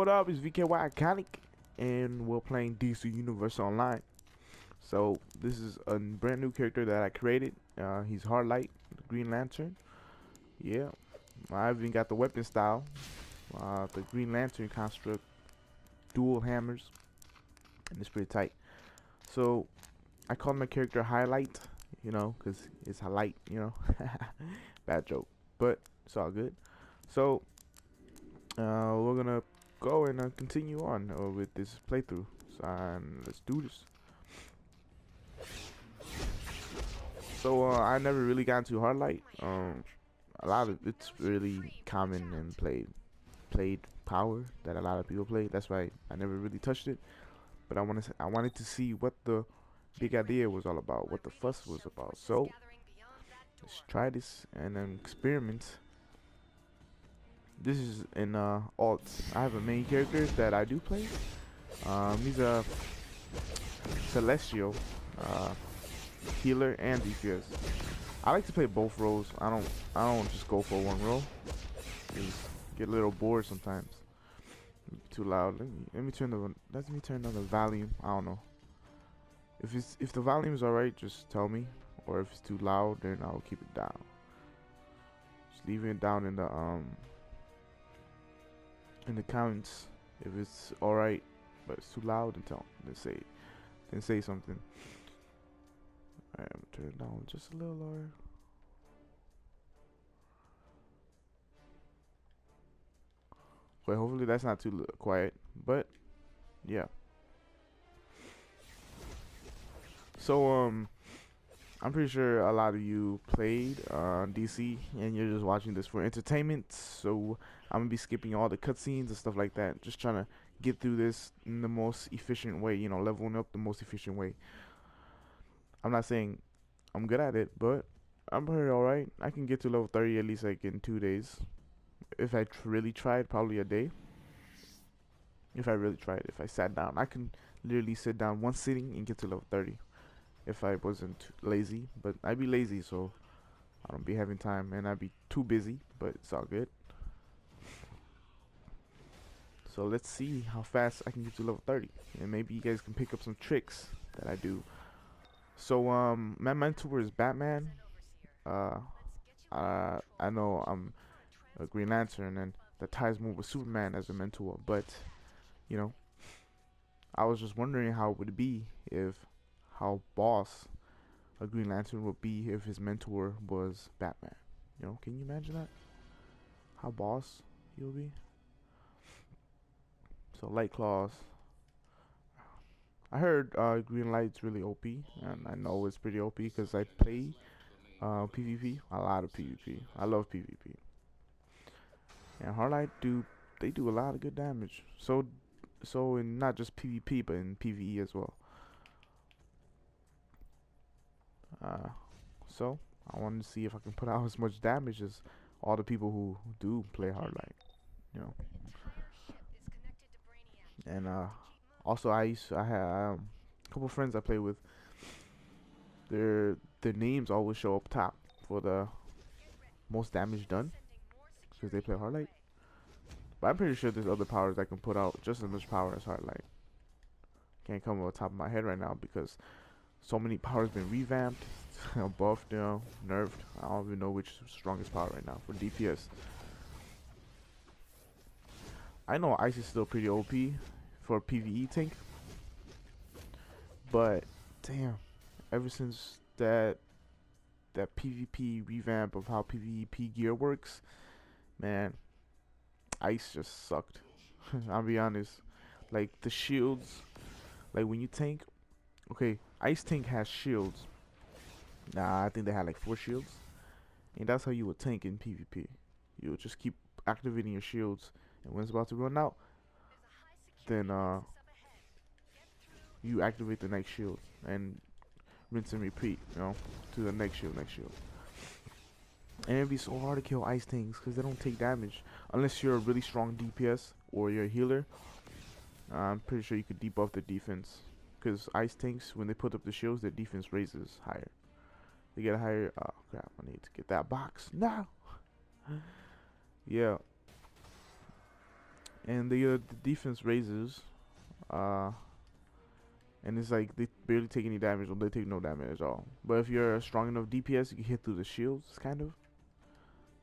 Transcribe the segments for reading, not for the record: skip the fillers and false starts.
what up? It's VKY Iconic, and we're playing DC Universe Online. So this is a brand new character that I created. He's Highlyte, the Green Lantern. Yeah, I even got the weapon style, the Green Lantern construct, dual hammers, and it's pretty tight. So I called my character Highlyte, you know, because it's highlight, you know. Bad joke, but it's all good. So we're gonna go and continue on with this playthrough. So let's do this. So I never really got into Highlyte. A lot of it's really common and played power that a lot of people play. That's why I never really touched it. But I wanted to see what the big idea was all about, what the fuss was about. So let's try this and then experiment. This is in alts. I have a main character that I do play. He's a celestial healer and DPS. I like to play both roles. I don't just go for one role. Just get a little bored sometimes. Too loud. Let me turn on the volume. I don't know. If the volume is alright, just tell me. Or if it's too loud, then I'll keep it down. Just leaving it down in the comments if it's alright, but it's too loud, then say something. Alright, I'm gonna turn it down just a little lower. Wait, hopefully that's not too quiet, but yeah. So I'm pretty sure a lot of you played DC and you're just watching this for entertainment, so I'm gonna be skipping all the cutscenes and stuff like that, just trying to get through this in the most efficient way, you know, leveling up the most efficient way. I'm not saying I'm good at it, but I'm pretty alright. I can get to level 30 at least like in 2 days. If I really tried, probably a day. If I really tried, if I sat down, I can literally sit down one sitting and get to level 30. If I wasn't lazy, but I'd be lazy, so I don't be having time, and I'd be too busy, but it's all good. So let's see how fast I can get to level 30, and maybe you guys can pick up some tricks that I do. So my mentor is Batman. I know I'm a Green Lantern, and that ties more with Superman as a mentor, but you know, I was just wondering how it would be how boss a Green Lantern would be if his mentor was Batman. You know, can you imagine that? How boss he'll be? So Light Claws. I heard Green Light's really OP, and I know it's pretty OP because I play PvP, a lot of PvP. I love PvP. And Highlyte they do a lot of good damage. So in not just PvP but in PvE as well. So I wanted to see if I can put out as much damage as all the people who do play Highlyte, you know. And also I had a couple friends I play with. Their names always show up top for the most damage done because they play Highlyte. But I'm pretty sure there's other powers that can put out just as much power as Highlyte. Can't come off the top of my head right now because so many powers been revamped, buffed, you know, nerfed. I don't even know which is the strongest power right now for DPS. I know Ice is still pretty OP for a PvE tank, but damn, ever since that PvP revamp of how PvP gear works, man, Ice just sucked. I'll be honest. Like the shields, like when you tank, okay, Ice tank has shields. Nah, I think they had like 4 shields, and that's how you would tank in PvP. You would just keep activating your shields, and when it's about to run out, then you activate the next shield and rinse and repeat, you know, to the next shield. And it'd be so hard to kill ice tanks because they don't take damage unless you're a really strong DPS or you're a healer. I'm pretty sure you could debuff the defense because ice tanks, when they put up the shields, their defense raises higher. They get a higher. Oh crap! I need to get that box now. Yeah. and the defense raises, uh, and it's like they barely take any damage or they take no damage at all. But if you're a strong enough DPS, you can hit through the shields, kind of.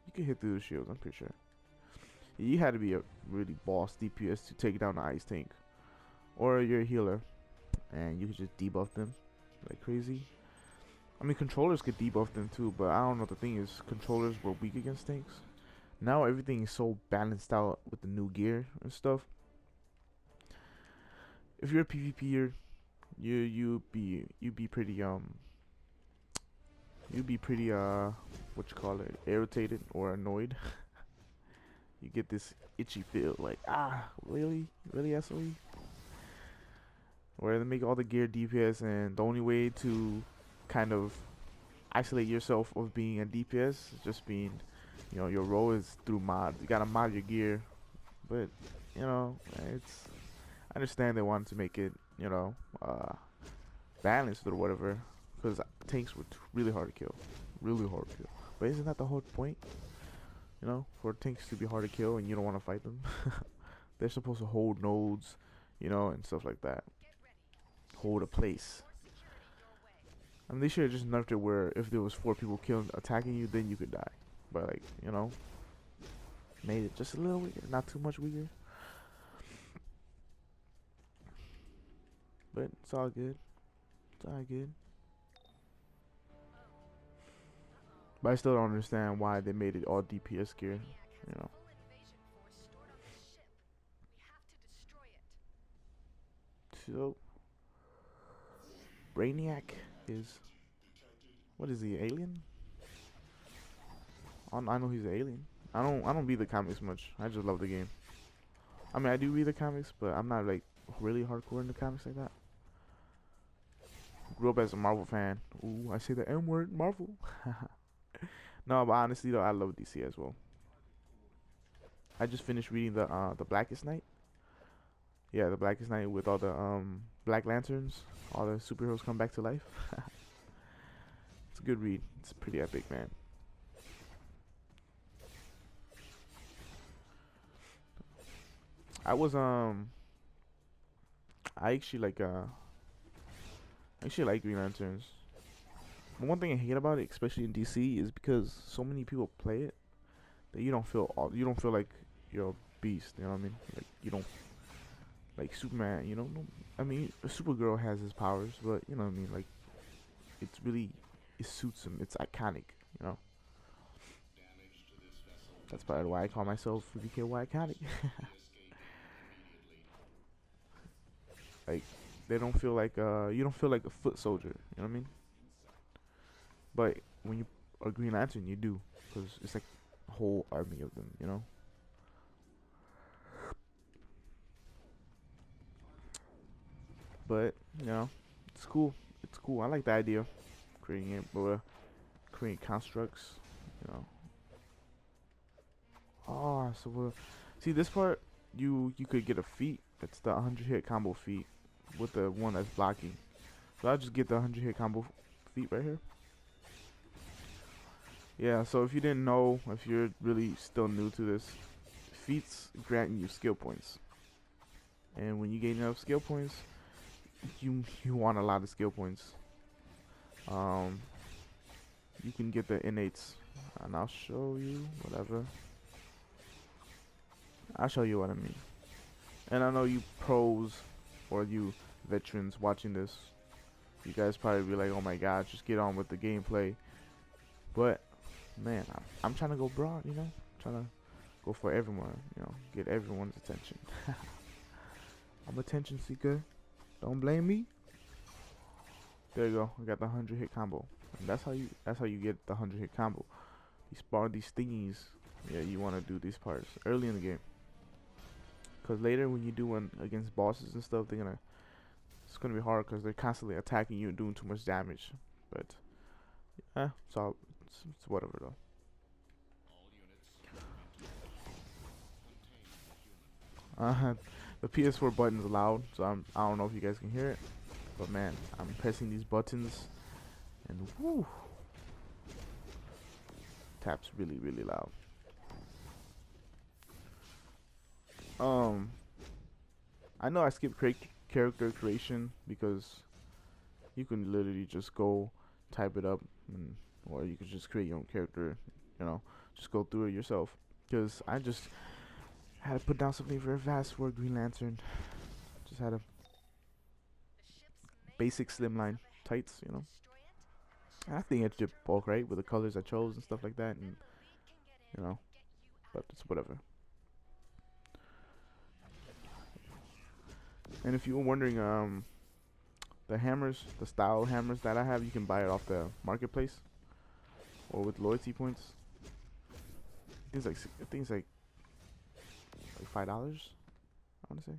You can hit through the shields, I'm pretty sure. You had to be a really boss DPS to take down the ice tank, or you're a healer, and you can just debuff them like crazy. I mean, controllers could debuff them too, but I don't know. The thing is, controllers were weak against tanks. Now everything is so balanced out with the new gear and stuff. If you're a PvPer, you'd be pretty what you call it, irritated or annoyed. You get this itchy feel like, really SOE, where they make all the gear DPS, and the only way to kind of isolate yourself of being a DPS is just being, you know, your role is through mods. You gotta mod your gear, but you know, I understand they wanted to make it, you know, balanced or whatever, because tanks were really hard to kill, But isn't that the whole point? You know, for tanks to be hard to kill and you don't want to fight them. They're supposed to hold nodes, you know, and stuff like that. Hold a place. I mean, they should have just nerfed it where if there was 4 people attacking you, then you could die. But like, you know, made it just a little weaker, not too much weaker. But it's all good. It's all good. But I still don't understand why they made it all DPS gear, you know. So, Brainiac is, what is he, alien? I know he's an alien. I don't read the comics much. I just love the game. I mean, I do read the comics, but I'm not like really hardcore in the comics like that. Grew up as a Marvel fan. Ooh, I say the M word, Marvel. No, but honestly though, I love DC as well. I just finished reading the Blackest Night. Yeah, the Blackest Night with all the Black Lanterns. All the superheroes come back to life. It's a good read. It's pretty epic, man. I was I actually like Green Lanterns. But one thing I hate about it, especially in DC, is because so many people play it that you don't feel like you're a beast. You know what I mean? Like you don't like Superman. You know, I mean, Supergirl has his powers, but you know what I mean. Like it suits him. It's iconic. You know. That's probably why I call myself DKY iconic. Like they don't feel like you don't feel like a foot soldier. You know what I mean? But when you are Green Lantern, you do, because it's like a whole army of them, you know. But you know, it's cool. It's cool. I like the idea of creating it, but creating constructs, you know. Oh, so see this part, you could get a feat. It's the 100 hit combo feat with the one that's blocking. So I'll just get the 100 hit combo feat right here. Yeah, so if you didn't know, if you're really still new to this, feats grant you skill points. And when you gain enough skill points, you want a lot of skill points. You can get the innates, and I'll show you whatever. I'll show you what I mean. And I know you pros or you veterans watching this, you guys probably be like, oh my god, just get on with the gameplay. But man, I'm trying to go broad, you know, trying to go for everyone, you know, get everyone's attention. I'm attention seeker. Don't blame me. There you go. I got the 100 hit combo. And that's how you get the 100 hit combo. You spawn these thingies. Yeah, you want to do these parts early in the game. Cause later when you do one against bosses and stuff, it's gonna be hard because they're constantly attacking you and doing too much damage. But yeah, it's whatever though. The PS4 button is loud, so I don't know if you guys can hear it, but man, I'm pressing these buttons, and whoo, taps really loud. Um, I know I skipped character creation because you can literally just go type it up, or you could just create your own character. You know, just go through it yourself. Because I just had to put down something very fast for Green Lantern. Just had a basic slimline tights, you know. I think it did bulk right with the colors I chose and stuff like that, and you know, but it's whatever. And if you were wondering, the hammers, the style hammers that I have, you can buy it off the marketplace or with loyalty points. I think it's like $5. I want to say,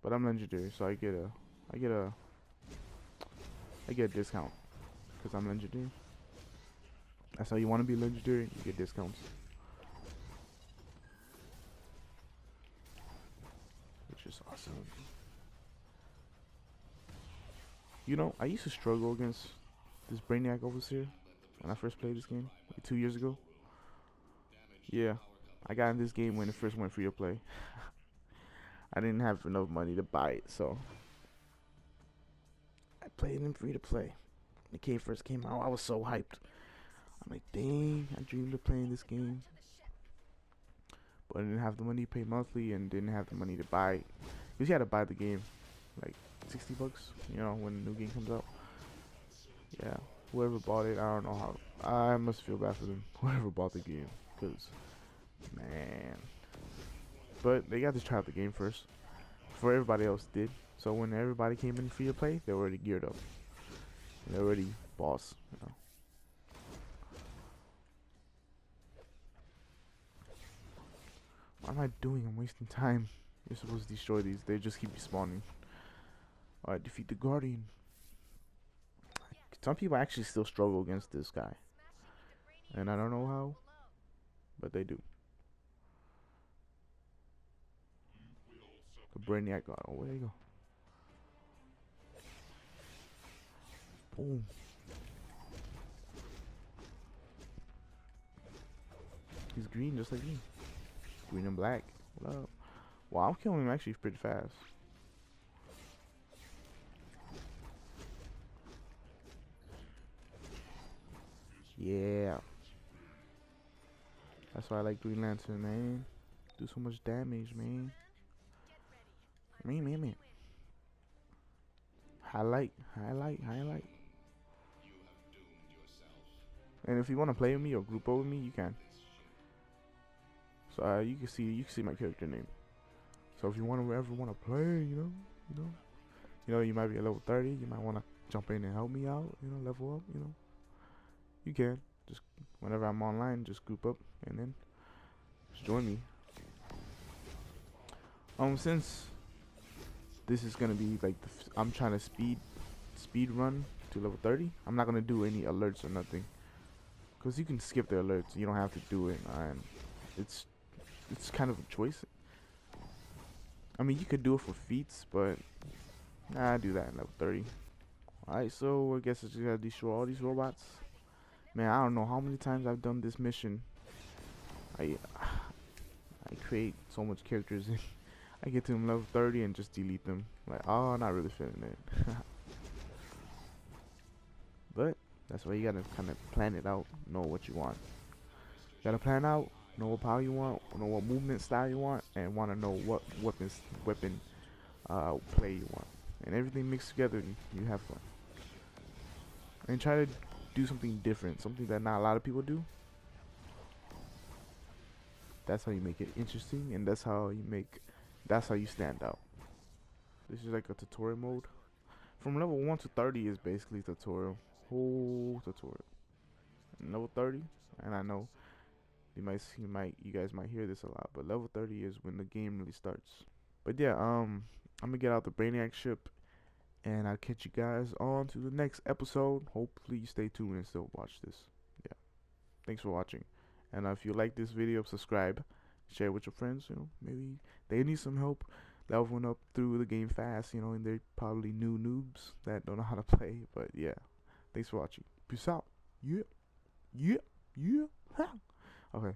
but I'm legendary, so I get a, I get a discount because I'm legendary. That's how you want to be legendary. You get discounts, which is awesome. You know, I used to struggle against this Brainiac overseer when I first played this game like 2 years ago. Yeah, I got in this game when it first went free to play. I didn't have enough money to buy it, so I played it in free to play. When the game first came out, I was so hyped. I'm like, dang, I dreamed of playing this game, but I didn't have the money to pay monthly and didn't have the money to buy it. Because you had to buy the game, like $60, you know, when the new game comes out. Yeah, whoever bought it, I don't know how. I must feel bad for them, whoever bought the game, because, man. But they got to try out the game first, before everybody else did. So when everybody came in free to play, they were already geared up. They're already boss, you know. What am I doing? I'm wasting time. You're supposed to destroy these. They just keep respawning. Alright, defeat the Guardian. Some people actually still struggle against this guy. And I don't know how, but they do. The Brainiac God. Oh, where you go? Boom. He's green just like me. Green and black. What up? Wow, I'm killing him actually pretty fast. Yeah. That's why I like Green Lantern, man. Do so much damage, man. Man. Highlight. And if you want to play with me or group up with me, you can. So you can see my character name. So if you ever want to play, you might be at level 30. You might want to jump in and help me out. Level up. You can just whenever I'm online, just group up and then just join me. Since this is gonna be like I'm trying to speed run to level 30. I'm not gonna do any alerts or nothing, cause you can skip the alerts. You don't have to do it, and it's kind of a choice. I mean, you could do it for feats, but I do that in level 30. Alright, so I guess I just gotta destroy all these robots. Man, I don't know how many times I've done this mission. I create so much characters and I get to them level 30 and just delete them. Like, oh, I'm not really feeling it. But that's why you gotta kind of plan it out, know what you want. You gotta plan out, know what power you want, know what movement style you want, and want to know what weapon play you want. And everything mixed together, and you have fun. And try to do something different, something that not a lot of people do. That's how you make it interesting, and that's how you stand out. This is like a tutorial mode. From level 1 to 30 is basically tutorial. Whole tutorial. And level 30, and I know you guys might hear this a lot, but level 30 is when the game really starts. But yeah, I'm gonna get out the Brainiac ship, and I'll catch you guys on to the next episode. Hopefully you stay tuned and still watch this. Yeah, thanks for watching. And if you like this video, subscribe, share with your friends. Maybe they need some help leveling up through the game fast. And they're probably new noobs that don't know how to play. But yeah, thanks for watching. Peace out. Yeah. Okay.